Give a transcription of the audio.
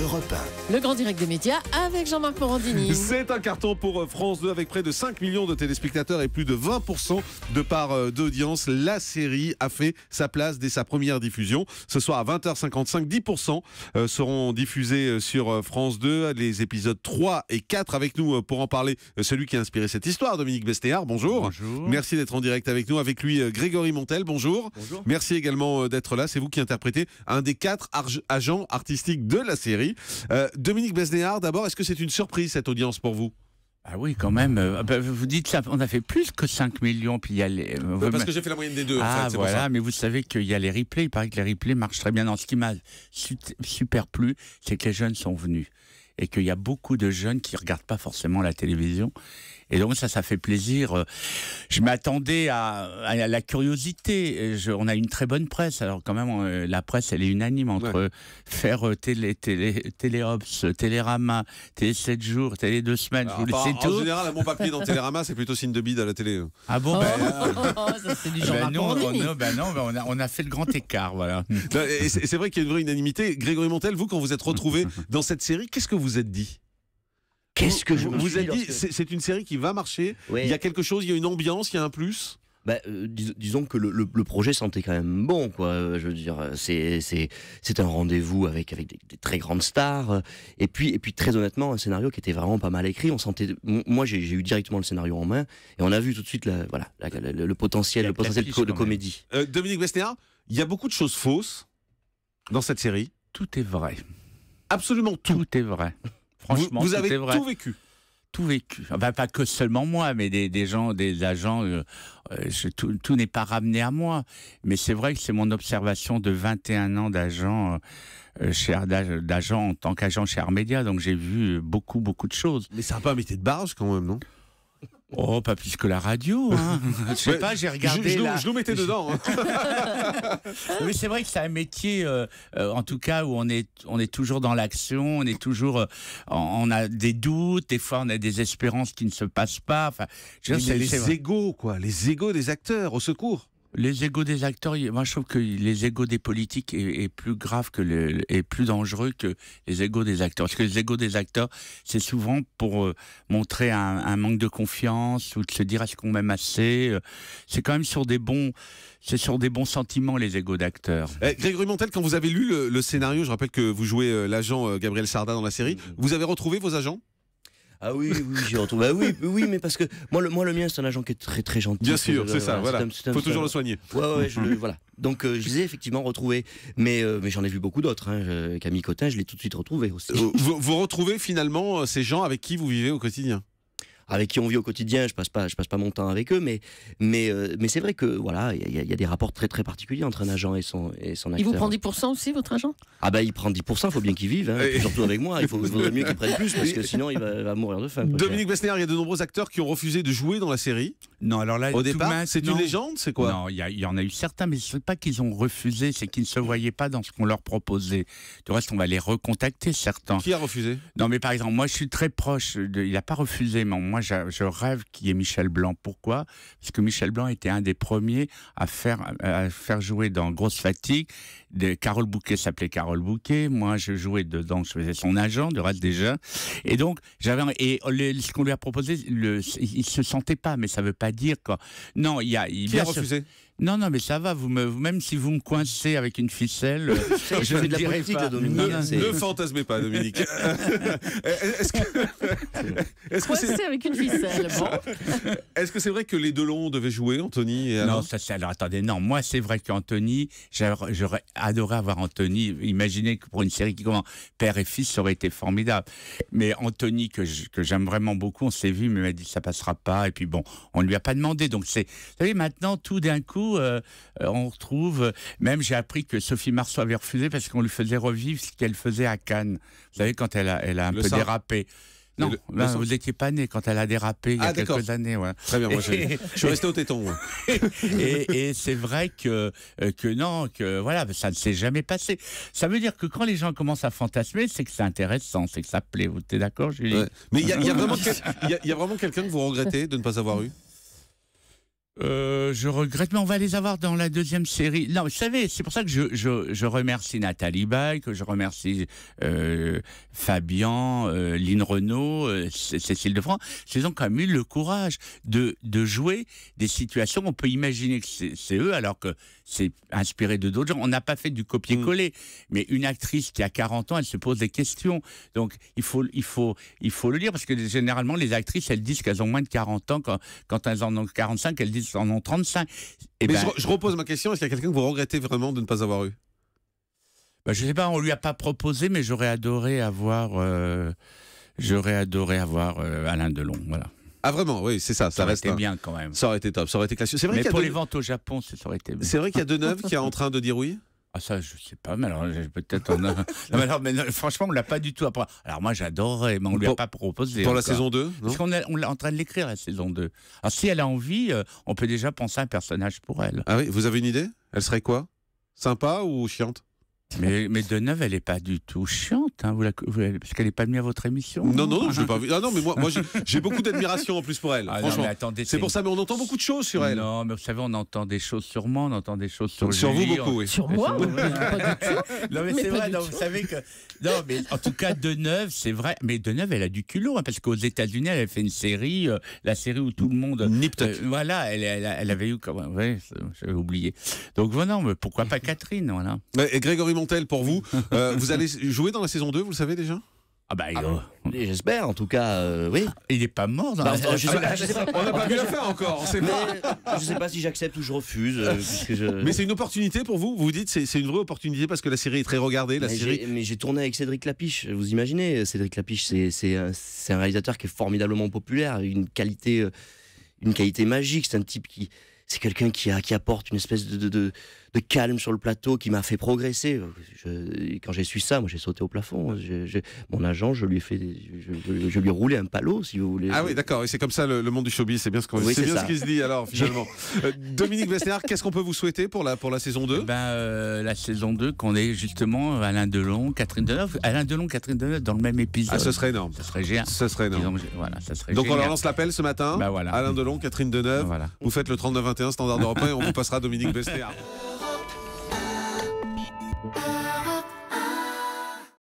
Europe 1. Le grand direct des médias avec Jean-Marc Morandini. C'est un carton pour France 2 avec près de 5 millions de téléspectateurs et plus de 20% de part d'audience. La série a fait sa place dès sa première diffusion. Ce soir à 20h55, 10% seront diffusés sur France 2. Les épisodes 3 et 4 avec nous pour en parler. Celui qui a inspiré cette histoire, Dominique Besnéard, bonjour. Bonjour. Merci d'être en direct avec nous. Avec lui, Grégory Montel, bonjour. Bonjour. Merci également d'être là. C'est vous qui interprétez un des 4 agents artistiques de la série. Dominique Besnéard, d'abord, est-ce que c'est une surprise cette audience pour vous? Ah oui, quand même. Vous dites ça, on a fait plus que 5 millions. Puis il y a les, parce que j'ai fait la moyenne des deux. Ah, en fait, c'est voilà, pour ça. mais vous savez qu'il y a les replays. Il paraît que les replays marchent très bien. Ce qui m'a super plu, c'est que les jeunes sont venus. Et qu'il y a beaucoup de jeunes qui ne regardent pas forcément la télévision. Et donc ça fait plaisir. Je m'attendais à la curiosité. On a une très bonne presse. Alors quand même, la presse, elle est unanime entre faire Téléobs, Télérama, Télé 7 jours, Télé 2 semaines. Alors, c'est tout. En général, à mon papier dans Télérama, c'est plutôt signe de bide à la télé. Ah bon? Ça, c'est du Jean-Marc Morandini. On a fait le grand écart, voilà. Et c'est vrai qu'il y a une vraie unanimité. Grégory Montel, vous, quand vous êtes retrouvé dans cette série, qu'est-ce que vous êtes dit? Qu'est-ce que je me vous suis êtes dit, lorsque- c'est une série qui va marcher, Ouais. il y a quelque chose, il y a une ambiance, il y a un plus. Disons que le projet sentait quand même bon, quoi. Je veux dire, c'est un rendez-vous avec des très grandes stars. Et puis très honnêtement, un scénario qui était vraiment pas mal écrit. On sentait, moi j'ai eu directement le scénario en main et on a vu tout de suite le potentiel, de comédie. Dominique Besnéard, il y a beaucoup de choses fausses dans cette série. Tout est vrai. Absolument tout. Tout est vrai. Franchement, vous avez tout est vrai. tout vécu. Tout vécu. Enfin, pas que seulement moi, mais des gens, des agents. Tout n'est pas ramené à moi. Mais c'est vrai que c'est mon observation de 21 ans d'agent en tant qu'agent chez Armédia. Donc j'ai vu beaucoup de choses. Mais c'est un peu un métier de barge quand même, non? Oh, pas plus que la radio. Hein. Je sais pas, j'ai regardé. Je nous mettais dedans. Hein. Mais c'est vrai que c'est un métier, en tout cas, où on est toujours dans l'action, on est toujours, on a des doutes, des fois on a des espérances qui ne se passent pas. Enfin, Les égos, quoi, les égos des acteurs, au secours. Les égos des acteurs, moi je trouve que les égos des politiques est plus grave est plus dangereux que les égos des acteurs. Parce que les égos des acteurs, c'est souvent pour montrer un manque de confiance ou de se dire est-ce qu'on m'aime assez. C'est quand même sur des bons sentiments, les égos d'acteurs. Grégory Montel, quand vous avez lu le scénario, je rappelle que vous jouez l'agent Gabriel Sarda dans la série, vous avez retrouvé vos agents? Ah oui, j'ai retrouvé. Oui, mais parce que moi le mien c'est un agent qui est très très gentil. Bien sûr, c'est ça, voilà. Faut toujours le soigner. Ouais, voilà. Donc je les ai effectivement retrouvés, mais j'en ai vu beaucoup d'autres. Camille Cotin, je l'ai tout de suite retrouvé aussi. Vous retrouvez finalement ces gens avec qui vous vivez au quotidien? Avec qui on vit au quotidien, je passe pas mon temps avec eux, mais c'est vrai que voilà, il y a des rapports très très particuliers entre un agent et son acteur. Il vous prend 10% aussi, votre agent? Ah il prend 10%, faut bien qu'il vive, hein, et puis surtout avec moi, il vaudrait mieux qu'il prenne plus parce que sinon il va mourir de faim. Dominique Besnéard, il y a de nombreux acteurs qui ont refusé de jouer dans la série. Non, alors là, Au départ, c'est une légende, c'est quoi? Non, il y en a eu certains, mais c'est pas qu'ils ont refusé, c'est qu'ils ne se voyaient pas dans ce qu'on leur proposait. Du reste, on va les recontacter, certains. Qui a refusé? Non, mais par exemple, moi, je suis très proche. Il n'a pas refusé, mais moi, je rêve qu'il y ait Michel Blanc. Pourquoi? Parce que Michel Blanc était un des premiers à faire jouer dans Grosse Fatigue. Carole Bouquet s'appelait Carole Bouquet. Moi, je jouais dedans, je faisais son agent, de reste déjà. Et donc, ce qu'on lui a proposé, il se sentait pas, mais ça veut pas dire quoi. Non, Qui a refusé? Non, mais ça va. Même si vous me coincez avec une ficelle, je fais de la politique, là, Dominique. Ne fantasmez pas, Dominique. Coincé avec une ficelle, bon. Est-ce que c'est vrai que les Delon devaient jouer, Anthony et Alain? Non, alors attendez, non. Moi, c'est vrai qu'Anthony, j'aurais adoré avoir Anthony. Imaginez que pour une série qui commence père et fils, ça aurait été formidable. Mais Anthony, que j'aime vraiment beaucoup, on s'est vu, mais il m'a dit ça passera pas. Et puis bon, on lui a pas demandé. Donc vous savez, maintenant, tout d'un coup, on retrouve. Même j'ai appris que Sophie Marceau avait refusé parce qu'on lui faisait revivre ce qu'elle faisait à Cannes. Vous savez, quand elle a un peu dérapé. Non, vous n'étiez pas né quand elle a dérapé il y a quelques années. Ouais. Très bien, moi je suis resté au téton. Ouais. et c'est vrai que voilà, ça ne s'est jamais passé. Ça veut dire que quand les gens commencent à fantasmer, c'est que c'est intéressant, c'est que ça plaît. Vous êtes d'accord, Julie? Mais il y a vraiment quelqu'un que vous regrettez de ne pas avoir eu? Je regrette, mais on va les avoir dans la deuxième série. Non, vous savez, c'est pour ça que je remercie Nathalie Baye, que je remercie Fabian, Lynn Renaud, Cécile Defranc. Ils ont quand même eu le courage de jouer des situations. On peut imaginer que c'est eux, alors que c'est inspiré de d'autres gens. On n'a pas fait du copier-coller, mais une actrice qui a 40 ans, elle se pose des questions. Donc il faut le dire, parce que généralement les actrices, elles disent qu'elles ont moins de 40 ans. Quand elles en ont 45, elles disent en ont 35. Mais je repose ma question, est-ce qu'il y a quelqu'un que vous regrettez vraiment de ne pas avoir eu? Je sais pas, on lui a pas proposé, mais j'aurais adoré avoir Alain Delon, voilà. Ah vraiment, oui, c'est ça. Ça aurait été bien quand même. Ça aurait été top, ça aurait été classique. Mais pour les ventes au Japon, ça aurait été bien. C'est vrai qu'il y a Deneuve qui est en train de dire oui? Ah ça, je sais pas, mais alors peut-être non, mais franchement, on l'a pas du tout appris. Alors moi, j'adorerais, mais on lui a pas proposé. Pour la saison 2, non? Parce qu'on est en train de l'écrire, la saison 2. Alors si elle a envie, on peut déjà penser à un personnage pour elle. Ah oui, vous avez une idée? Elle serait quoi? Sympa ou chiante? Mais Deneuve, elle n'est pas du tout chiante, hein, parce qu'elle n'est pas venue à votre émission. Non, je l'ai pas vu. Ah non, mais moi j'ai beaucoup d'admiration en plus pour elle. Franchement, non, mais attendez, c'est pour ça, mais on entend beaucoup de choses sur elle. Non, mais vous savez, on entend des choses sur moi, on entend des choses sur Julie, vous beaucoup, oui. Sur moi, pas du tout. Non, mais c'est vrai. Non, vous savez que non, mais en tout cas, Deneuve, c'est vrai. Mais Deneuve, elle a du culot, hein, parce qu'aux États-Unis, elle a fait une série, la série où tout le monde. Nip Tuck. Voilà, elle avait eu comment? Ouais, j'avais oublié. Donc voilà, mais pourquoi pas Catherine, voilà. Et Grégory Montel, pour vous, vous allez jouer dans la saison 2, vous le savez déjà? Ah bah, j'espère, en tout cas, oui. Il n'est pas mort dans je sais pas. On n'a pas vu la fin encore, on sait pas. Je sais pas si j'accepte ou je refuse. Mais c'est une opportunité pour vous? Vous vous dites c'est une vraie opportunité parce que la série est très regardée. Mais j'ai tourné avec Cédric Lapiche. Vous imaginez, Cédric Lapiche, c'est un réalisateur qui est formidablement populaire, une qualité magique. C'est un type c'est quelqu'un qui apporte une espèce de calme sur le plateau, qui m'a fait progresser. Quand j'ai su ça, moi j'ai sauté au plafond. Mon agent, je lui ai roulé un palot, si vous voulez. Ah oui, d'accord. Et c'est comme ça le monde du showbiz. C'est bien ce qui se dit alors finalement. Dominique Besnéard, qu'est-ce qu'on peut vous souhaiter pour la saison 2? La saison 2, qu'on ait justement Alain Delon, Catherine Deneuve. Alain Delon, Catherine Deneuve dans le même épisode. Ah, ce serait énorme. Ce serait génial. Ce serait énorme. Voilà, ça serait Donc génial. on leur lance l'appel ce matin. Voilà. Alain Delon, Catherine Deneuve. Voilà. Vous faites le 39-21 standard de repas et on vous passera Dominique Besnéard.